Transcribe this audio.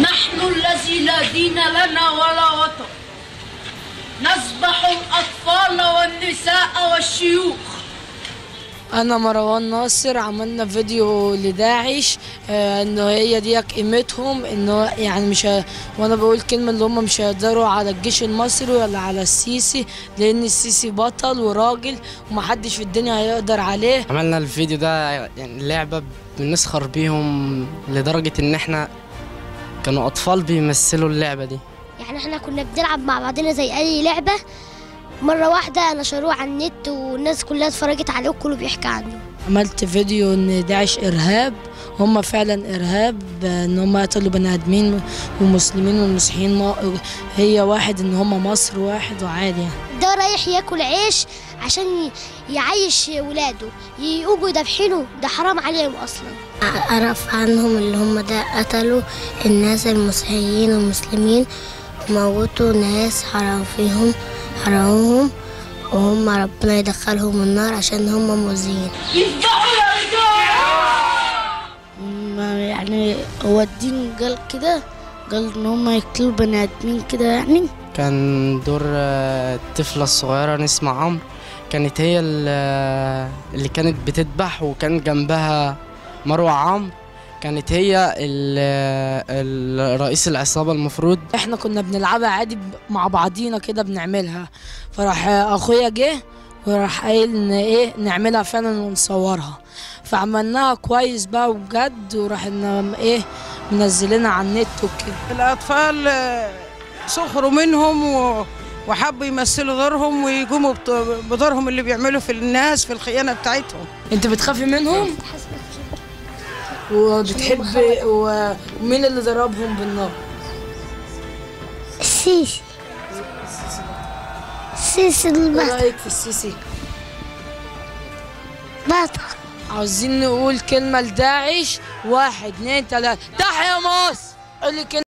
نحن الذي لا دين لنا ولا وطن، نذبح الأطفال والنساء والشيوخ. أنا مروان ناصر، عملنا فيديو لداعش إنه هي دي قيمتهم، إنه يعني مش وأنا بقول كلمة اللي هم مش هيقدروا على الجيش المصري ولا على السيسي، لأن السيسي بطل وراجل ومحدش في الدنيا هيقدر عليه. عملنا الفيديو ده يعني لعبة بنسخر بيهم لدرجة إن إحنا كانوا أطفال بيمثلوا اللعبة دي. يعني إحنا كنا بنلعب مع بعضنا زي أي لعبة، مرة واحدة نشروه على النت والناس كلها اتفرجت عليه وكله بيحكي عنه. عملت فيديو ان داعش ارهاب، هم فعلا ارهاب، ان هم قتلوا بني ادمين ومسلمين والمسيحيين، هي واحد، ان هم مصر واحد وعادي يعني. ده رايح ياكل عيش عشان يعيش ولاده، يقوموا يذبحينه، ده حرام عليهم اصلا. اعرف عنهم اللي هم ده قتلوا الناس المسيحيين والمسلمين وموتوا ناس حرامهم وهم ربنا يدخلهم النار عشان هم مؤذيين. يعني هو الدين قال كده، قال ان هم يقتلوا بني ادمين كده يعني. كان دور الطفلة الصغيرة نسمة عمرو، كانت هي اللي كانت بتذبح، وكان جنبها مروة عمرو، كانت هي رئيس العصابة. المفروض احنا كنا بنلعبها عادي مع بعضينا كده بنعملها، فراح اخويا جه وراح قايل ان ايه نعملها فعلا ونصورها، فعملناها كويس بقى وبجد، وراح ايه منزلينها على النت وكده. الاطفال سخروا منهم وحبوا يمثلوا دورهم ويقوموا بدورهم اللي بيعملوا في الناس في الخيانة بتاعتهم. انت بتخافي منهم؟ وبتحب ومين اللي ضربهم بالنار؟ السيسي. السيسي البطل. ايه رايك في السيسي؟ بطل. عاوزين نقول كلمة لداعش، 1 2 3، تحيا مصر. قولي كلمة.